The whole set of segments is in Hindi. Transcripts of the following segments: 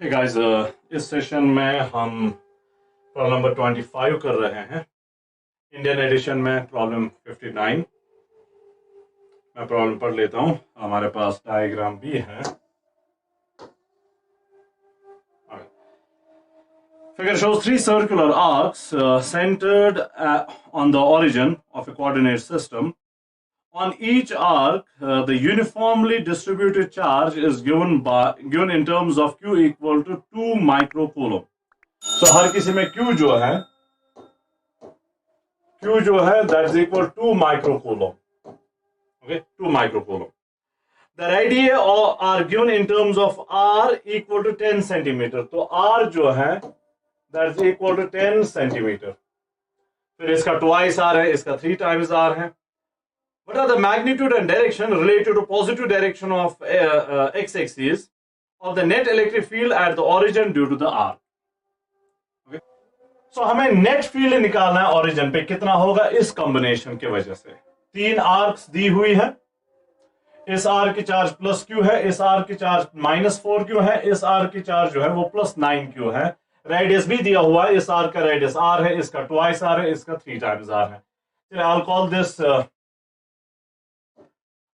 हे गाइस, इस सेशन में हम प्रॉब्लम नंबर 25 कर रहे हैं। इंडियन एडिशन में प्रॉब्लम 59। मैं प्रॉब्लम पढ़ लेता हूँ। हमारे पास डायग्राम भी है। Figure shows three circular arcs centered on the origin of a coordinate system. On each arc, the uniformly distributed charge is given in terms of Q equal to 2 microcoulomb. So हर किसी में Q जो है that is equal to 2 microcoulomb. Okay, 2 microcoulomb. The radii are given in terms of R equal to 10 centimeter. तो R जो है that is equal to 10 centimeter. फिर इसका twice R है, इसका 3 times R है. What are the magnitude and direction related to positive direction of x-axis of the net electric field at the origin due to the R? Okay. So हमें नेट फील्ड निकालना है origin पे, कितना होगा इस कॉम्बिनेशन की वजह से। 3 आर्क्स दी हुई है, इस आर्क की चार्ज प्लस क्यू है, इस आर्क की चार्ज -4 क्यू है, इस आर्क की चार्ज जो है वो +9 क्यू है। रेडियस भी दिया हुआ है, इस आर्क का रेडियस r है, इसका ट्वाइस r है, इसका 3 टाइम्स r है। चलिए I will call this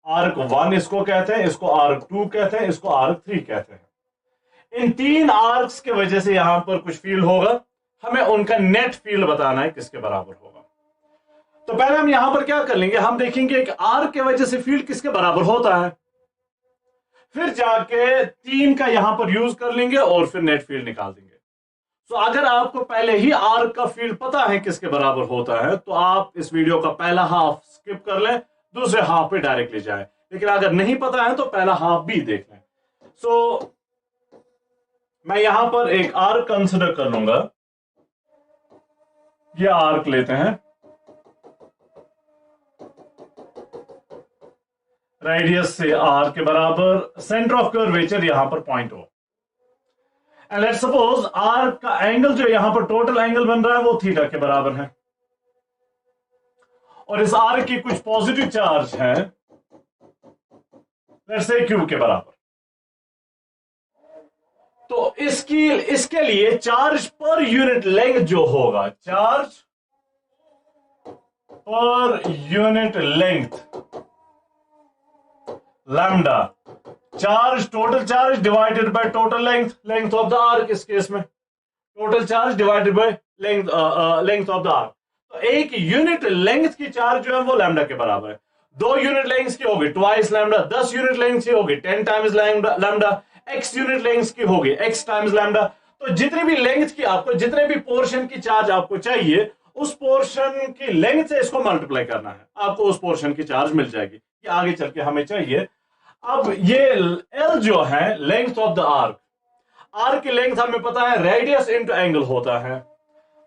arc 1 इसको कहते हैं, इसको आर्क 2 कहते हैं, इसको आर्क 3 कहते हैं। इन 3 आर्क्स के वजह से यहां पर कुछ फील्ड होगा, हमें उनका नेट फील्ड बताना है किसके बराबर होगा। तो पहले हम यहां पर क्या कर लेंगे, हम देखेंगे एक आर्क के वजह से फील्ड किसके बराबर होता है, फिर जाके 3 का यहां पर यूज कर लेंगे और फिर नेट फील्ड निकाल देंगे। तो अगर आपको पहले ही आर्क का फील्ड पता है किसके बराबर होता है तो आप इस वीडियो का पहला हाफ स्किप कर लें, दूसरे हाफ पे डायरेक्टली जाए। लेकिन अगर नहीं पता है तो पहला हाफ भी देख लें। सो मैं यहां पर एक आर्क कंसिडर कर लूंगा। ये आर्क लेते हैं, रेडियस से आर के बराबर, सेंटर ऑफ कर्वेचर यहां पर पॉइंट हो। एंड लेट्स सपोज आर्क का एंगल जो यहां पर टोटल एंगल बन रहा है वो थीटा के बराबर है, और इस आर्क की कुछ पॉजिटिव चार्ज है, लेट्स से क्यू के बराबर। तो इसके लिए चार्ज पर यूनिट लेंथ जो होगा, charge per unit length lambda, charge total charge divided by total length of the arc. इस केस में total charge divided by length of the arc. तो एक यूनिट लेंथ की चार्ज जो है वो लैम्डा के बराबर है। 2 यूनिट लेंथ की होगी ट्वाइस लैम्डा, 10 यूनिट लेंथ की होगी 10 times lambda, x unit length की होगी x टाइम्स लैम्डा। तो जितनी भी लेंथ की आपको, जितने भी पोर्शन की चार्ज आपको चाहिए, उस पोर्शन की लेंथ से इसको मल्टीप्लाई करना है, आपको उस पोर्शन की चार्ज मिल जाएगी। ये आगे चल के हमें चाहिए। अब ये L जो है length of the arc, arc की लेंथ हमें पता है रेडियस इंटू एंगल होता है,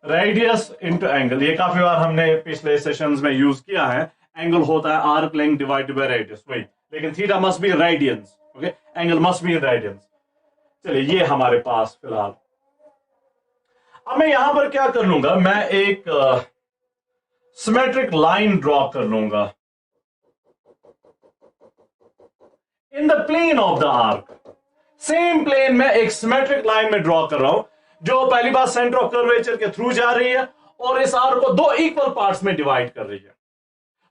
रेडियस इंटू एंगल। ये काफी बार हमने पिछले सेशंस में यूज किया है। एंगल होता है arc length divided by radius, वही, लेकिन theta must be radians. Okay, angle must be radians. चलिए ये हमारे पास फिलहाल। अब मैं यहां पर क्या कर लूंगा, मैं एक सिमेट्रिक लाइन ड्रॉ कर लूंगा in the plane of the arc. Same plane में एक सिमेट्रिक लाइन में ड्रॉ कर रहा हूं, जो पहली बार सेंटर ऑफ कर्वेचर के थ्रू जा रही है और इस आर्क को 2 इक्वल पार्ट्स में डिवाइड कर रही है।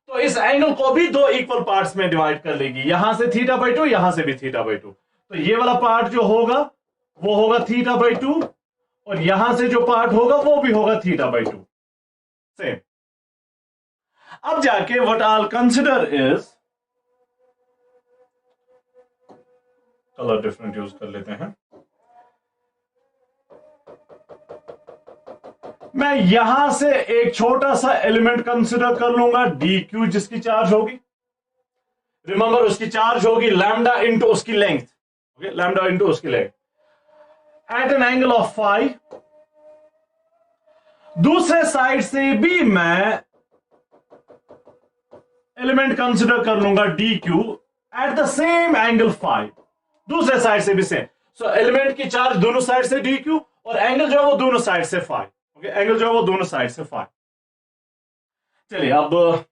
तो इस एंगल को भी 2 इक्वल पार्ट्स में डिवाइड कर लेगी, यहां से θ/2, यहां से भी θ/2। तो ये वाला पार्ट जो होगा वो होगा θ/2, और यहां से जो पार्ट होगा वो भी होगा θ/2 सेम। अब जाके what I will consider is, colour different use कर लेते हैं। मैं यहां से एक छोटा सा एलिमेंट कंसिडर कर लूंगा dq, जिसकी चार्ज होगी, रिमेंबर उसकी चार्ज होगी लैम्डा इंटू उसकी लेंथ। ओके, लैम्डा इंटू उसकी length at an angle of phi. दूसरे साइड से भी मैं एलिमेंट कंसिडर कर लूंगा dq at the same angle phi, दूसरे साइड से भी सेम। सो एलिमेंट की चार्ज दोनों साइड से dq, और एंगल जो है वो दोनों साइड से फाई। ओके, एंगल जो है वो दोनों साइड से फाई। चलिए अब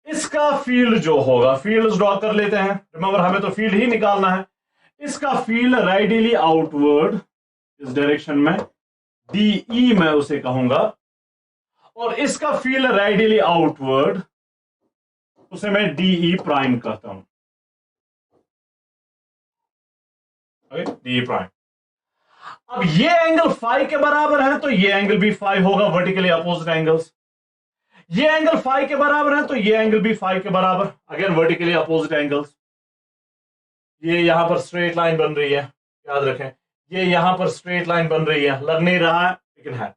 इसका फील्ड जो होगा, फील्ड ड्रॉ कर लेते हैं। रिमेंबर हमें तो फील्ड ही निकालना है। इसका फील्ड रेडियली आउटवर्ड इस डायरेक्शन में DE मैं उसे कहूंगा, और इसका फील्ड रेडियली आउटवर्ड उसे मैं DE प्राइम कहता हूं। DE prime. अब ये एंगल फाई के बराबर है तो ये एंगल भी फाई होगा, वर्टिकली अपोजिट एंगल्स। ये एंगल फाई के बराबर है तो ये एंगल भी फाई के बराबर, अगेन वर्टिकली अपोजिट एंगल्स। ये यहां पर स्ट्रेट लाइन बन रही है, याद रखें, ये यहां पर स्ट्रेट लाइन बन रही है, लग नहीं रहा है लेकिन है।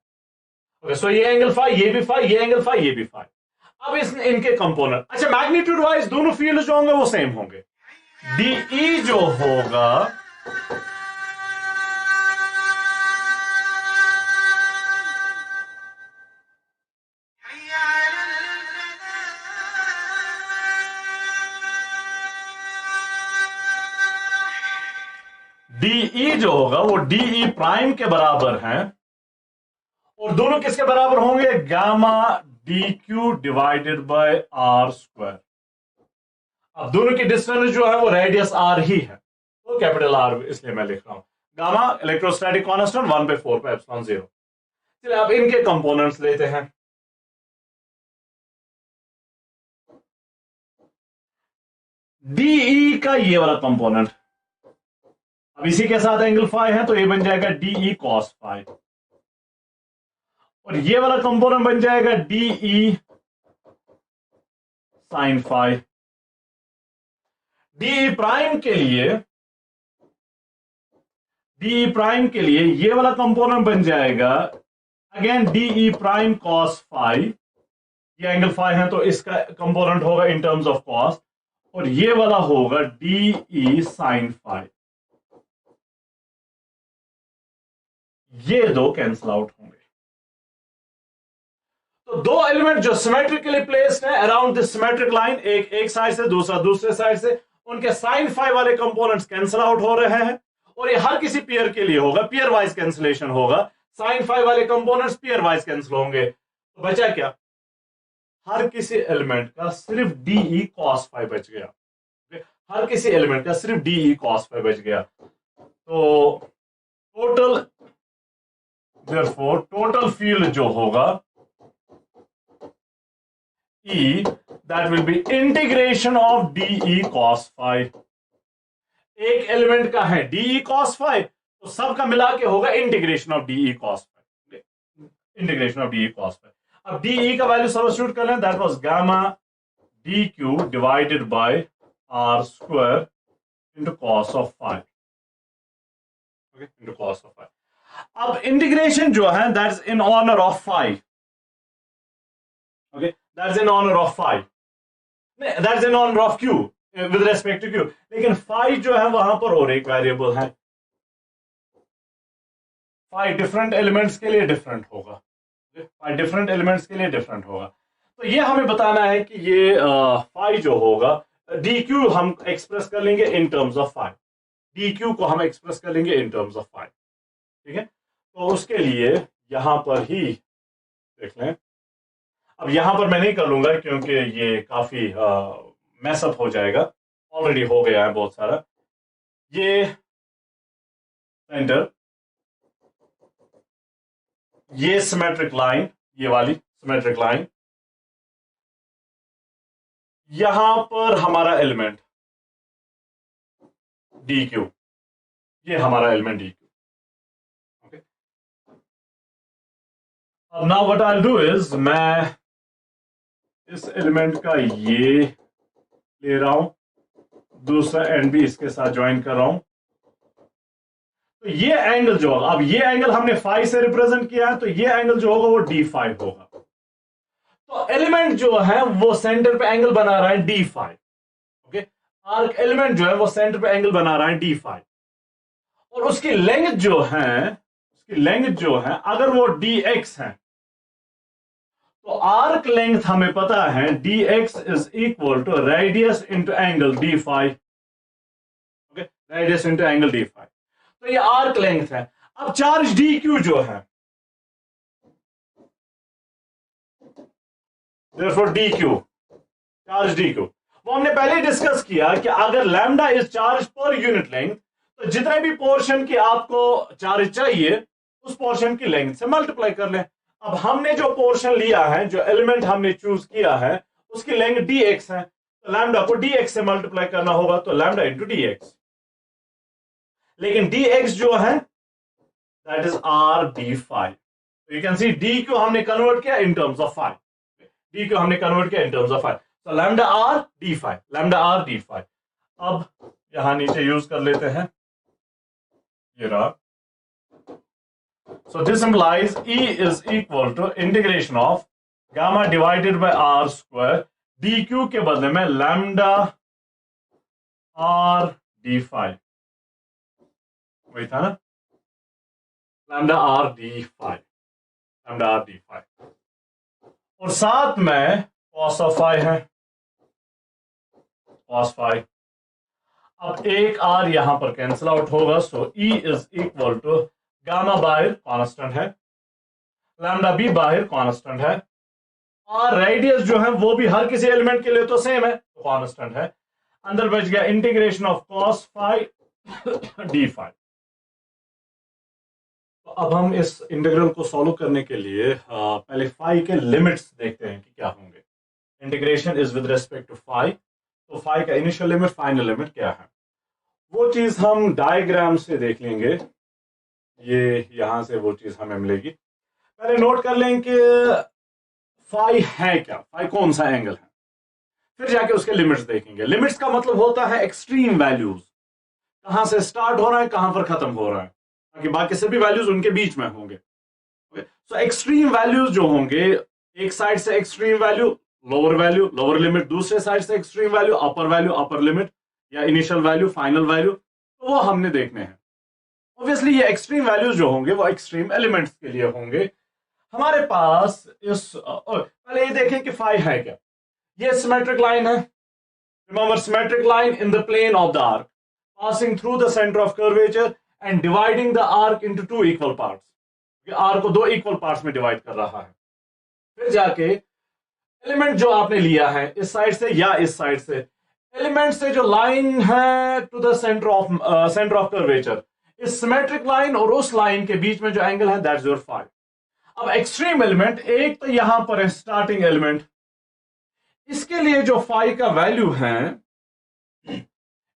ओके, सो ये एंगल फाई, ये भी फाई, ये एंगल फाई, ये भी फाई। अब इनके कंपोनेंट, अच्छा मैग्नीट्यूड वाइज दोनों फील्ड जो होंगे वो सेम होंगे। DE जो होगा DE जो होगा वो DE प्राइम के बराबर है, और दोनों किसके बराबर होंगे? Gamma DQ divided by R square. अब दोनों की डिस्टेंस जो है वो रेडियस R ही है, तो कैपिटल R इसलिए मैं लिख रहा हूं। गामा इलेक्ट्रोस्टैटिक कांस्टेंट 1/4 पे एप्सिलॉन 0। चलिए अब इनके कंपोनेंट्स लेते हैं। DE का ये वाला कंपोनेंट, अब इसी के साथ एंगल फाई है तो ये बन जाएगा DE cos फाई, और ये वाला कंपोनेंट बन जाएगा DE sin phi. DE prime के लिए ये वाला कंपोनेंट बन जाएगा again DE prime cos phi. ये एंगल फाई है तो इसका कंपोनेंट होगा इन टर्म्स ऑफ cos, और ये वाला होगा DE sin फाई। ये दो कैंसिल आउट होंगे। तो दो एलिमेंट जो सिमेट्रिकली प्लेस्ड है अराउंड दिस सिमेट्रिक लाइन, एक साइड से, दूसरा दूसरे साइड से, उनके साइन फाई वाले कंपोनेंट्स कैंसिल आउट हो रहे हैं, और ये हर किसी पेयर के लिए होगा, पेयर वाइज कैंसिलेशन होगा। साइन फाई वाले कंपोनेंट्स पेयर वाइज कैंसिल होंगे, तो बचा क्या? हर किसी एलिमेंट का सिर्फ DE cos फाई बच गया। हर किसी एलिमेंट का सिर्फ DE cos फाई बच गया। तो टोटल फील्ड जो होगा E, that will be integration of DE cos phi। एक एलिमेंट का है DE cos phi, तो सबका मिला के होगा integration of DE cos phi। Integration of DE cos phi। अब DE का वैल्यू सब्स्टिट्यूट कर लें, that was gamma DQ divided by R square into cos of phi। Okay, into cos of phi। अब इंटीग्रेशन जो है that's in honour of phi। ओके, that's in honor of phi, that's in honor of q with respect to q, लेकिन phi जो है वहां पर और एक वेरिएबल है। phi डिफरेंट एलिमेंट्स के लिए डिफरेंट होगा, phi डिफरेंट एलिमेंट्स के लिए डिफरेंट होगा। तो ये हमें बताना है कि ये phi जो होगा dq हम एक्सप्रेस कर लेंगे in terms of phi, dq को हम एक्सप्रेस कर लेंगे इन टर्म्स ऑफ phi। ठीक है, तो उसके लिए यहां पर ही देख लें। अब यहां पर मैं नहीं कर लूंगा क्योंकि ये काफी मैसअप हो जाएगा, ऑलरेडी हो गया है बहुत सारा। ये सेंटर, ये सिमेट्रिक लाइन, ये वाली सिमेट्रिक लाइन, यहां पर हमारा एलिमेंट DQ, ये हमारा एलिमेंट DQ। ओके, अब now what I will do is, मैं इस एलिमेंट का ये ले रहा हूं, दूसरा एंड भी इसके साथ ज्वाइन कर रहा हूं। तो ये एंगल जो होगा, अब ये एंगल हमने फाई से रिप्रेजेंट किया है, तो ये एंगल जो होगा वो D5 होगा। तो एलिमेंट जो है वो सेंटर पे एंगल बना रहा है D5। ओके, आर्क एलिमेंट जो है वो सेंटर पे एंगल बना रहा है D5, और उसकी लेंथ जो है अगर वो dx है, तो आर्क लेंथ हमें पता है dx is equal to radius into angle D5। Okay, radius into angle D5, तो ये आर्क लेंथ है। अब चार्ज DQ जो है, therefore DQ, चार्ज DQ, वो हमने पहले डिस्कस किया कि अगर lambda is charge per unit length, तो जितने भी पोर्शन की आपको चार्ज चाहिए उस पोर्शन की लेंथ से मल्टीप्लाई कर लें। अब हमने जो पोर्शन लिया है, जो एलिमेंट हमने चूज किया है, उसकी लेंथ dx है, तो लैम्डा को dx से मल्टीप्लाई करना होगा, तो लैम्डा इंटू dx। लेकिन dx जो है दैट इज r d5। तो यू कैन सी d को हमने कन्वर्ट किया in terms of five, d को हमने कन्वर्ट किया इन टर्म्स ऑफ फाइव, तो lambda r d5, lambda r d5। अब यहां नीचे यूज कर लेते हैं ये रहा। So this implies E is equal to integration of gamma divided by r square dq के बदले में lambda r d5, वही था ना, lambda r d5, lambda r d5, और साथ में cos of phi है, cos phi। अब एक r यहां पर कैंसिल आउट होगा, सो E is equal to gamma बाहर कांस्टेंट है, लैम्डा भी बाहर कांस्टेंट है, और रेडियस जो है वो भी हर किसी एलिमेंट के लिए तो सेम है, तो कांस्टेंट है। अंदर बच गया integration of cos phi d5। तो अब हम इस इंटीग्रल को सॉल्व करने के लिए पहले फाई के लिमिट्स देखते हैं कि क्या होंगे। Integration is with respect to phi, तो फाई का इनिशियल लिमिट फाइनल लिमिट क्या है वो चीज हम डायग्राम से देख लेंगे। ये यहां से वो चीज हमें मिलेगी। पहले नोट कर लें कि फाई है क्या, फाई कौन सा एंगल है, फिर जाके उसके लिमिट्स देखेंगे। लिमिट्स का मतलब होता है एक्सट्रीम वैल्यूज, कहां से स्टार्ट हो रहा है कहां पर खत्म हो रहा है, ताकि बाकी सभी वैल्यूज उनके बीच में होंगे। सो एक्सट्रीम वैल्यूज जो होंगे, एक साइड से एक्सट्रीम वैल्यू लोअर लिमिट, दूसरे साइड से एक्सट्रीम वैल्यू अपर लिमिट, या इनिशियल वैल्यू फाइनल वैल्यू, तो वो हमने देखने हैं। ऑब्वियसली ये एक्सट्रीम वैल्यूज जो होंगे वो एक्सट्रीम एलिमेंट्स के लिए होंगे। हमारे पास इस पहले ये देखें कि फाई है क्या। ये सिमेट्रिक लाइन है, remember symmetric line in the plane of the arc passing through the centre of curvature and dividing the arc into two equal parts. Arc को दो इक्वल पार्ट्स में डिवाइड कर रहा है। फिर जाके एलिमेंट जो आपने लिया है इस साइड से या इस साइड से, एलिमेंट से जो लाइन है to the centre of curvature, इस सिमेट्रिक लाइन और उस लाइन के बीच में जो एंगल है दैट्स योर फाई। अब एक्सट्रीम एलिमेंट एक तो यहां पर है स्टार्टिंग एलिमेंट, इसके लिए जो फाई का वैल्यू है,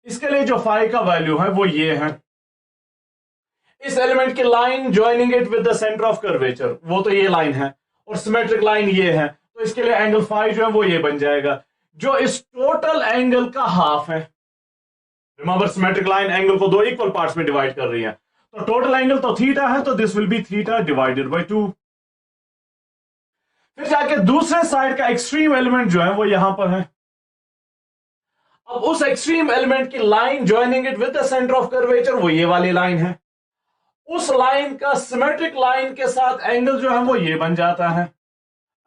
इसके लिए जो फाई का वैल्यू है वो ये है। इस एलिमेंट की line joining it with the centre of curvature, वो तो ये लाइन है, और सिमेट्रिक लाइन ये है, तो इसके लिए एंगल फाई जो है वो ये बन जाएगा, जो इस टोटल एंगल का हाफ है। रिमेंबर सिमेट्रिक लाइन एंगल को दो इक्वल पार्ट्स में डिवाइड कर रही है, तो टोटल एंगल तो थीटा है, तो this will be theta divided by 2। फिर जाके दूसरे साइड का एक्सट्रीम एलिमेंट जो है वो यहां पर है। अब उस एक्सट्रीम एलिमेंट की line joining it with the centre of curvature वो ये वाली लाइन है, उस लाइन का सिमेट्रिक लाइन के साथ एंगल जो है वो ये बन जाता है।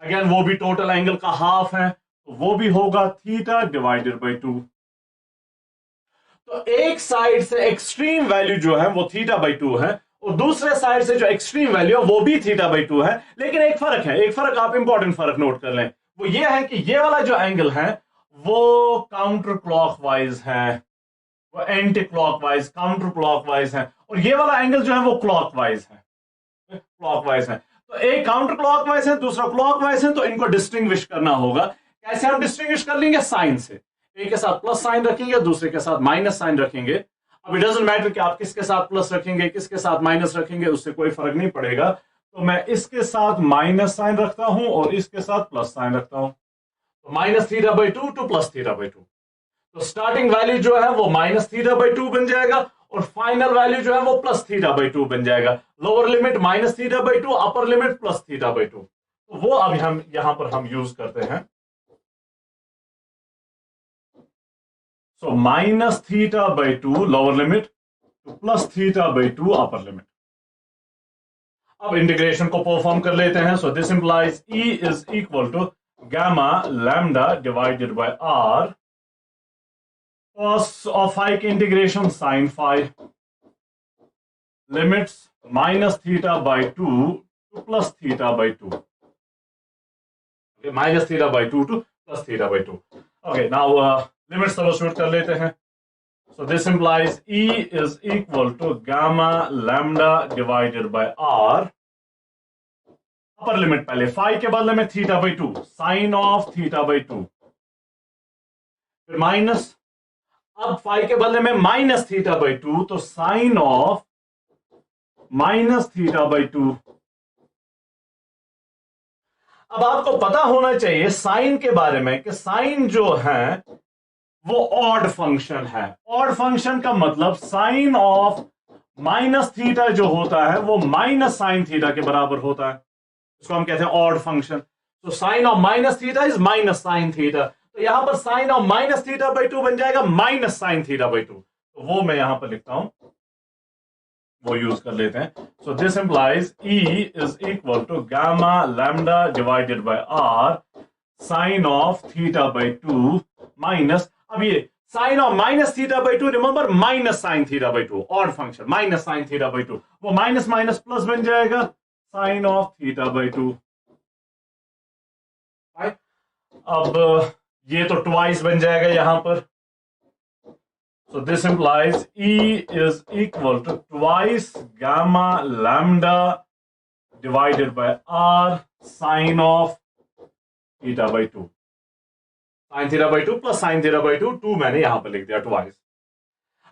अगेन वो भी टोटल एंगल का हाफ है, तो वो भी होगा थीटा डिवाइडेड बाय 2। तो एक साइड से एक्सट्रीम वैल्यू जो है वो थीटा बाई 2 है, और दूसरे साइड से जो एक्सट्रीम वैल्यू है वो भी थीटा बाई 2 है। लेकिन एक फर्क है, एक फर्क आप इंपॉर्टेंट फर्क नोट कर लें, वो ये है कि ये वाला जो एंगल है वो काउंटर क्लॉकवाइज है, वो एंटी क्लॉकवाइज काउंटर क्लॉकवाइज है, और ये वाला एंगल जो है वो क्लॉकवाइज है, क्लॉकवाइज है। तो एक काउंटर क्लॉकवाइज है, दूसरा क्लॉकवाइज है, तो इनको डिस्टिंग्विश करना होगा। कैसे हम डिस्टिंग्विश कर लेंगे? साइन से, एक के साथ प्लस साइन रखेंगे, दूसरे के साथ माइनस साइन रखेंगे। अब इट डजंट मैटर कि आप किसके साथ प्लस रखेंगे किसके साथ माइनस रखेंगे, उससे कोई फर्क नहीं पड़ेगा। तो मैं इसके साथ माइनस साइन रखता हूं और इसके साथ प्लस साइन रखता हूं, तो minus theta by 2 two plus theta by 2। तो स्टार्टिंग वैल्यू जो है वो माइनस थीटा बाई 2 बन जाएगा, और फाइनल वैल्यू जो है वो प्लस थीटा बाई 2 बन जाएगा। Lower limit minus theta by 2, upper limit plus theta by 2। तो वो अभी हम यहां पर हम यूज करते हैं। So minus theta by 2 lower limit to plus theta by 2 upper limit. अब इंटीग्रेशन को परफॉर्म कर लेते हैं। So this implies E is equal to gamma lambda divided by R cos of phi की integration sin phi limits minus theta by 2 to plus theta by 2. Okay, minus theta by 2 to plus theta by 2. Okay, now limit substitute कर लेते हैं। So this implies E is equal to gamma lambda divided by R. Upper limit पहले फाई के बदले में theta by two, sine of theta by two, फिर माइनस, अब फाई के बदले में माइनस थीटा बाई टू, तो sine of minus theta by two. अब आपको पता होना चाहिए साइन के बारे में कि साइन जो है वो ऑड फंक्शन है। ऑड फंक्शन का मतलब साइन ऑफ माइनस थीटा जो होता है वो माइनस साइन थीटा के बराबर होता है, इसको हम कहते हैं ऑड फंक्शन। तो sine of minus theta is minus sine theta, तो यहां पर sine of minus theta by two बन जाएगा minus sine theta by two, तो वो मैं यहां पर लिखता हूं, वो यूज कर लेते हैं। So this implies E is equal to gamma lambda divided by R sine of theta by two minus, अब ये sine of minus theta by two, remember minus sine theta by two, odd function minus sine theta by two, वो माइनस माइनस प्लस बन जाएगा sine of theta by two. अब ये तो ट्वाइस बन जाएगा यहां पर, so this implies E is equal to twice gamma lambda divided by R sine of theta by 2, sin theta by 2 plus sin theta by 2, 2 मैंने यहां पर लिख दिया twice।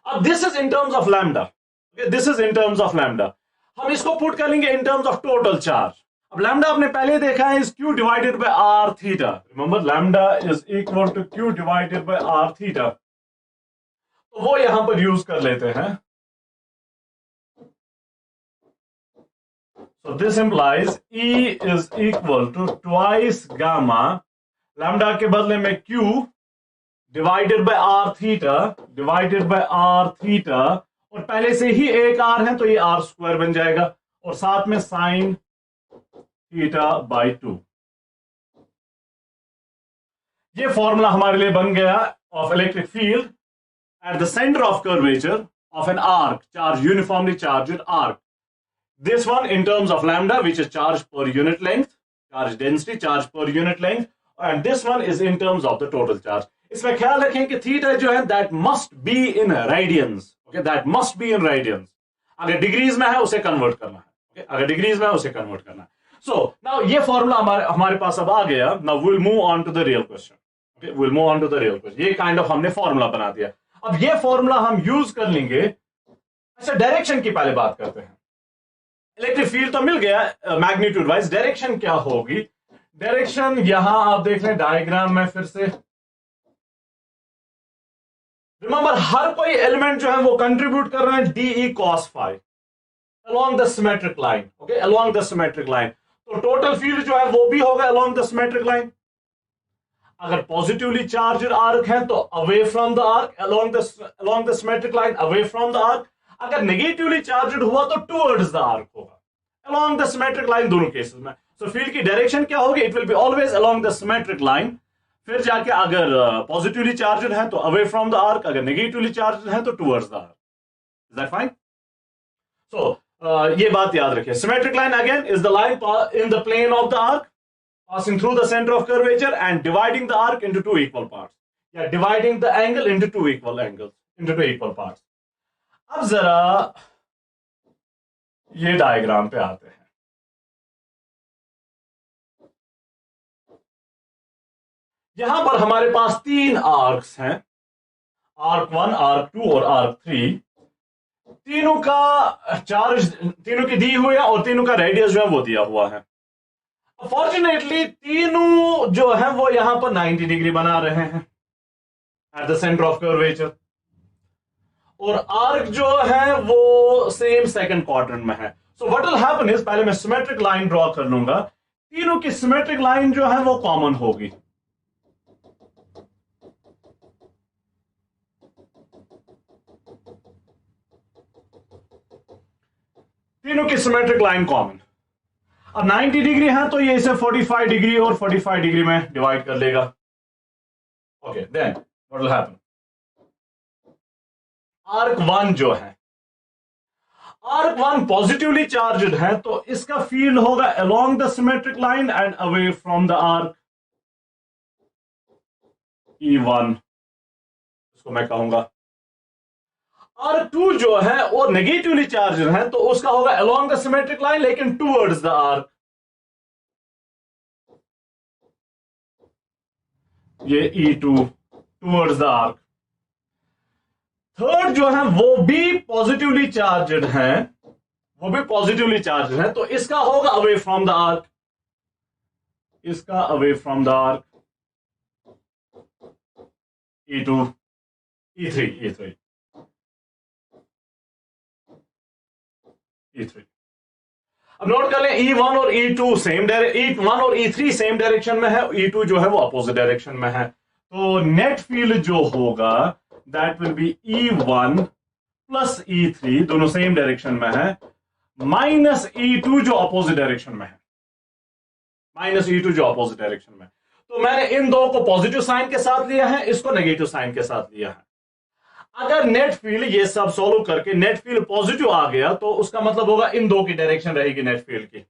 अब this is in terms of lambda, okay, this is in terms of lambda, हम इसको पुट कर लेंगे in terms of total charge। अब लैम्डा आपने पहले देखा है is Q divided by R theta, remember lambda is equal to Q divided by R theta, तो वो यहां पर यूज कर लेते हैं। So this implies E is equal to twice gamma, lambda के बदले में Q divided by R theta divided by R theta, और पहले से ही एक R है तो ये R स्क्वायर बन जाएगा, और साथ में साइन थीटा बाई टू। ये फॉर्मूला हमारे लिए बन गया of electric field at the center of curvature of an arc, charged uniformly charged arc. This one in terms of lambda, which is charge per unit length, charge density, charge per unit length, and this one is in terms of the total charge. इसमें ख्याल रखें कि थीटा जो है that must be in radians, okay, that must be in radians. अगर डिग्रीज में है उसे कन्वर्ट करना है, okay? अगर डिग्रीज में है उसे कन्वर्ट करना है। So now ये फॉर्मूला हमारे पास अब आ गया। Now we'll move on to the real question, okay? We'll move on to the real question। ये काइंड ऑफ हमने फॉर्मूला बना दिया। अब ये फॉर्मूला हम यूज कर लेंगे। अच्छा, डायरेक्शन की पहले बात करते हैं। इलेक्ट्रिक फील्ड तो मिल गया मैग्नीट्यूड वाइज, डायरेक्शन क्या होगी? डायरेक्शन यहां आप देख लें डायग्राम में फिर से, रिमेंबर हर कोई एलिमेंट जो है वो कंट्रीब्यूट कर रहे हैं DE cos phi along the symmetric line, okay, along the symmetric line। तो टोटल फील्ड जो है वो भी होगा along the symmetric line। अगर पॉजिटिवली चार्ज आर्क है तो away from the arc, along the symmetric line, away from the arc. अगर नेगेटिवली चार्ज हुआ तो टुवर्ड्स द आर्क होगा, along the symmetric line दोनों केसेस में। सो फील्ड की डायरेक्शन क्या होगी? It will be always along the symmetric line। फिर जाके अगर पॉजिटिवली चार्ज है तो अवे फ्रॉम द आर्क, अगर नेगेटिवली चार्ज है तो towards the arc. Is that fine? So ये बात याद रखिए। Symmetric line again is the line in the plane of the arc passing through the center of curvature and dividing the arc into two equal parts, या dividing the angle into two equal angles, into two equal parts। अब जरा ये डायग्राम पे आते हैं। यहां पर हमारे पास तीन आर्क्स हैं, आर्क 1, आर्क 2 और आर्क 3। तीनों का चार्ज तीनों की दी हुई है और तीनों का रेडियस जो है वो दिया हुआ है। फॉर्चुनेटली तीनों जो है वो यहां पर 90 डिग्री बना रहे हैं eight the centre of curvature, और आर्क जो है वो सेम सेकंड क्वाड्रेंट में है। So what will happen is, पहले मैं सिमेट्रिक लाइन ड्रॉ कर लूंगा। तीनों की सिमेट्रिक लाइन जो है वो कॉमन होगी। तीनों की सिमेट्रिक लाइन कॉमन। अब 90 डिग्री है तो ये इसे 45 डिग्री और 45 डिग्री में डिवाइड कर लेगा। Okay, then what will happen, arc 1 जो है, आर्क 1 पॉजिटिवली चार्जड है तो इसका फील्ड होगा along the symmetric line and away from the arc E1, इसको मैं कहूंगा। आर्क 2 जो है वो नेगेटिवली चार्ज है, तो उसका होगा अलोंग द सिमेट्रिक लाइन लेकिन टूवर्ड्स द आर्क। ये E2 towards the arc. Third जो है वो भी पॉजिटिवली चार्जड है, वो भी पॉजिटिवली चार्ज है, तो इसका होगा अवे फ्रॉम द आर्क, इसका away from the arc E2 E3 E3 E3। अब नोट कर लें E1 और E2 सेम E1 और E3 सेम डायरेक्शन में है, E2 जो है वो अपोजिट डायरेक्शन में है, तो नेट फील्ड जो होगा that will be E1 plus E3, दोनों सेम डायरेक्शन में है, माइनस E2 जो अपोजिट डायरेक्शन में है, माइनस E2 जो अपोजिट डायरेक्शन में। तो मैंने इन दो को पॉजिटिव साइन के साथ लिया है, इसको नेगेटिव साइन के साथ लिया है। अगर नेट फील्ड ये सब सॉल्व करके नेट फील्ड पॉजिटिव आ गया तो उसका मतलब होगा इन दो की डायरेक्शन रहेगी नेट फील्ड की।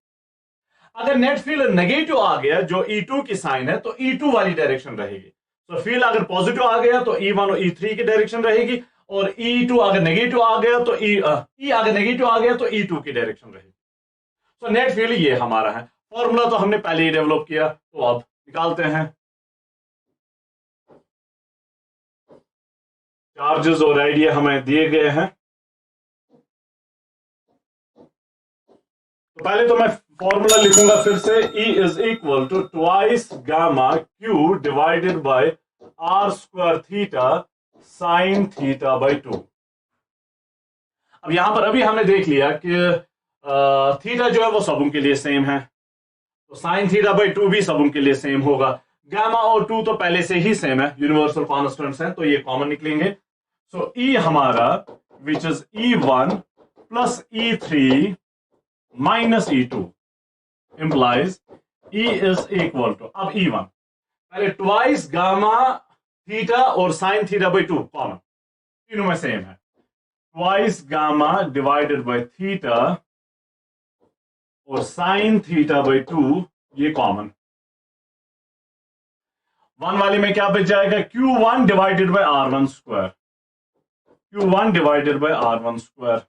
अगर नेट फील्ड नेगेटिव आ गया जो E2 की साइन है तो E2 वाली डायरेक्शन रहेगी। तो फील्ड अगर पॉजिटिव आ गया तो E1 और E3 की डायरेक्शन रहेगी, और E2 अगर नेगेटिव आ गया तो E अगर नेगेटिव आ गया तो E2 की डायरेक्शन रहेगी। तो नेट फील्ड ये हमारा है। फॉर्मूला तो हमने पहले ही डेवलप किया, तो अब निकालते हैं। चार्जेस और आइडिया हमें दिए गए हैं, तो पहले तो मैं फॉर्मूला लिखूंगा फिर से। E is equal to twice gamma q divided by are square theta sine theta by 2। अब यहां पर अभी हमने देख लिया कि थीटा जो है वो सब उनके लिए सेम है, तो साइन थीटा बाई 2 भी सब उनके लिए सेम होगा। गामा और 2 तो पहले से ही सेम है, यूनिवर्सल कॉन्स्टेंट्स हैं, तो ये कॉमन निकलेंगे। सो E हमारा which is E1 plus E3 minus E2 implies E is equal to, अब E1 पहले ट्वाइस गामा थीटा और साइन थीटा बाई 2 कॉमन, तीनों में सेम है, twice gamma divided by theta और साइन थीटा बाई 2 ये कॉमन। वन वाले में क्या बच जाएगा, Q1 divided by R1 square, Q1 divided by R1 square.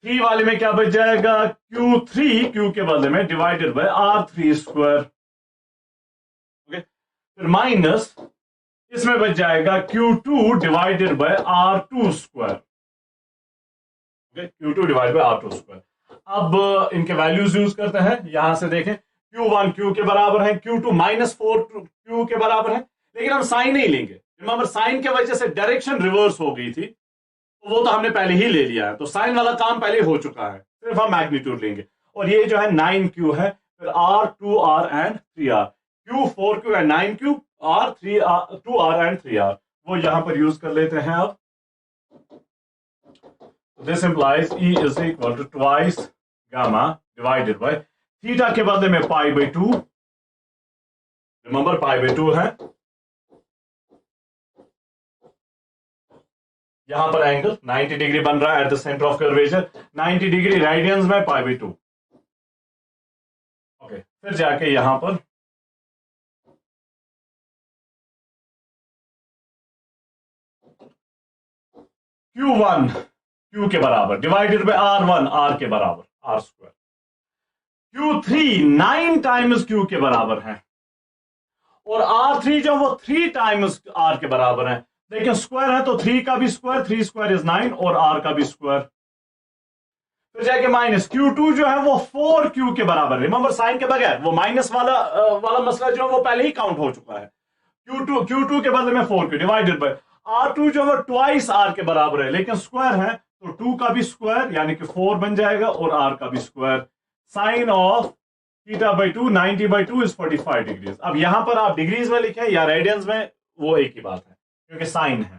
3 वाले में क्या बच जाएगा, Q3 Q के बदले में divided by R3 square. Okay, फिर माइनस इसमें बच जाएगा Q2 divided by R2 square. Okay, Q2 divided by R2 square. अब इनके वैल्यूज यूज करते हैं, यहां से देखें Q1 Q के बराबर है, Q2 माइनस 4 Q के बराबर है, लेकिन हम साइन नहीं लेंगे। रिमेंबर साइन के वजह से डायरेक्शन रिवर्स हो गई थी, तो वो तो हमने पहले ही ले लिया है, तो साइन वाला काम पहले हो चुका है, सिर्फ हम मैग्नीट्यूड लेंगे। और ये जो है 9Q है, फिर R 2R and 3R, Q 4Q and 9Q, R 3R 2R and 3R, वो यहां पर यूज कर लेते हैं। अब this implies E is equal to twice gamma divided by theta के बदले में pi by 2, remember pi by 2 है, यहां पर एंगल 90 डिग्री बन रहा है at the centre of curvature, 90 degree radians में पाई बाई 2। ओके, फिर जाके यहां पर Q1 Q के बराबर डिवाइडेड बाय R1 R के बराबर R square, Q3 9 times Q के बराबर है, और R3 जो वो 3 टाइम्स R के बराबर है, लेकिन स्क्वायर है तो 3 का भी स्क्वायर, 3 स्क्वायर इज 9, और R का भी स्क्वायर। फिर जाके माइनस Q2 जो है वो 4Q के बराबर, रिमेंबर साइन के बगैर वो माइनस वाला मसला जो है वो पहले ही काउंट हो चुका है। Q2 के बदले में 4Q डिवाइडेड बाय R2 जो है ट्वाइस R के बराबर है, लेकिन स्क्वायर है तो 2 का भी स्क्वायर यानी कि 4 बन जाएगा, और R का भी square. Sine of theta by 2 90 by 2 is 45 degrees. अब यहां पर आप डिग्रीज में लिखें या रेडियंस में, वो एक ही बात है क्योंकि साइन है।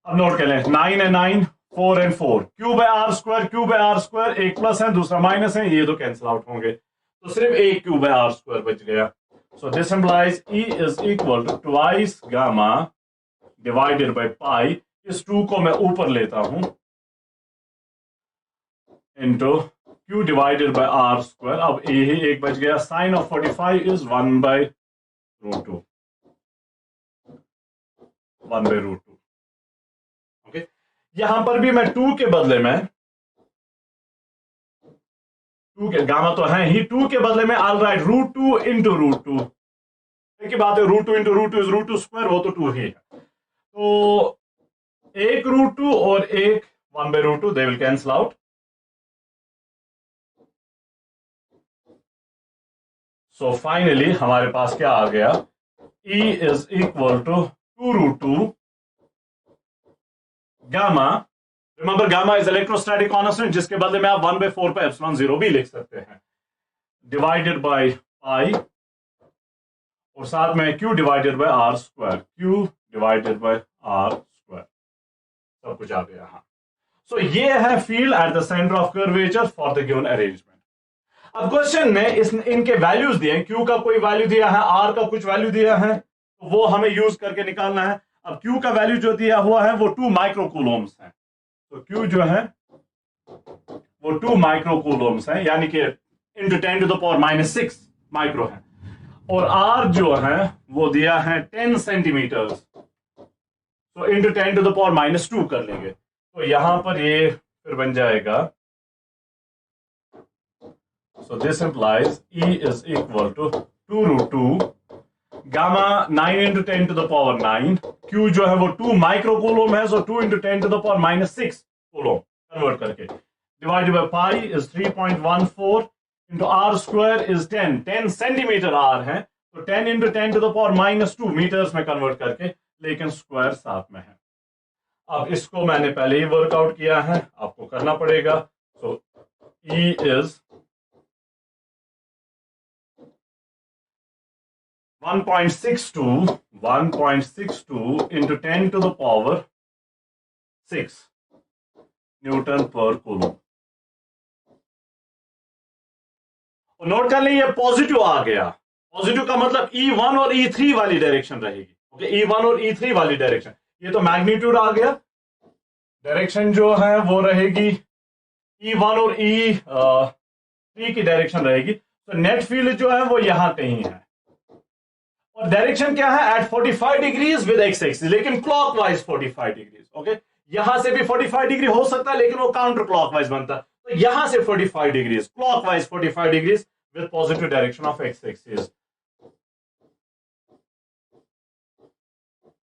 अब नोट कर लें, 9 and 9 4 and 4, q by are square, एक प्लस है दूसरा माइनस है, ये तो कैंसिल आउट होंगे, तो सिर्फ एक क्यू बाय आर स्क्वायर बच गया। So this implies E is equal to twice gamma divided by pi, इस 2 को मैं ऊपर लेता हूं, into Q divided by are square. अब यही एक बच गया, sine of 45 is 1 by √2। 1/√2। Okay, यहां पर भी मैं 2 के बदले में 2 के गामा तो है ही, 2 के बदले में ऑल राइट √2 इंटू √2। एक ही बात है, √2 इंटू √2 इज √2 स्क्वायर, वो तो 2 ही है। तो एक √2 और एक 1/√2 they will cancel out. So finally हमारे पास क्या आ गया, E is equal to 2√2 gamma. Remember gamma is electrostatic constant, जिसके बदले में आप 1/4 पे एप्सिलॉन 0 भी लिख सकते हैं, डिवाइडेड बाय पाई, और साथ में Q divided by R square, Q divided by R square, सब कुछ आ गया। हाँ, सो ये है field at the centre of curvature for the given arrangement. अब क्वेश्चन में इनके वैल्यूज दिए हैं, Q का कोई वैल्यू दिया है, R का कुछ वैल्यू दिया है, तो वो हमें यूज करके निकालना है। अब Q का वैल्यू जो दिया हुआ है वो 2 माइक्रोकूलोम्स है, तो Q जो है वो 2 माइक्रोकूलोम्स है, यानी कि इंटू 10⁻⁻⁶ माइक्रो है, और R जो है वो दिया है 10 सेंटीमीटर, तो इंटू 10⁻⁻2 कर लेंगे, तो यहां पर ये फिर बन जाएगा। So this implies E is equal to 2√2 gamma 9 into 10⁻⁹। Q जो है वो 2 माइक्रोकूलोम है, so 2 into 10⁻⁶ कूलोम कन्वर्ट करके, divided by pi is 3.14 into R square is 10 centimetre R है, तो 10 into 10⁻⁻2 मीटर्स में कन्वर्ट करके, लेकिन स्क्वायर साथ में है। अब इसको मैंने पहले ही वर्कआउट किया है, आपको करना पड़ेगा। सो E इज 1.62 into 10⁻⁶ न्यूटन पर कूलम। नोट कर लें ये पॉजिटिव आ गया, पॉजिटिव का मतलब E1 और E3 वाली डायरेक्शन रहेगी। ओके, E1 और E3 वाली डायरेक्शन, ये तो मैग्नीट्यूड आ गया, डायरेक्शन जो है वो रहेगी E1 और E3 की डायरेक्शन रहेगी, तो नेट फील्ड जो है वो यहां कहीं है, और डायरेक्शन क्या है, at 45 degrees with x axis, लेकिन क्लॉकवाइज 45 डिग्रीज। ओके, यहां से भी 45 डिग्री हो सकता है, लेकिन वो काउंटर क्लॉकवाइज बनता है, तो यहां से 45 degrees clockwise 45 degrees with positive direction of x axis.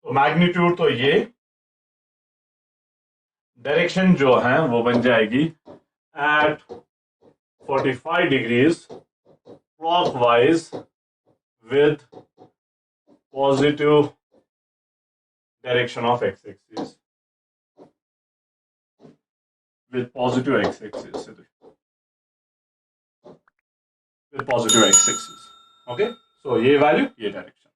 तो मैग्नीट्यूड तो ये डायरेक्शन जो है वो बन जाएगी at 45 degrees clockwise with positive direction of x-axis, with positive x-axis, with positive x-axis. Okay, so ये वैल्यू, ये डायरेक्शन।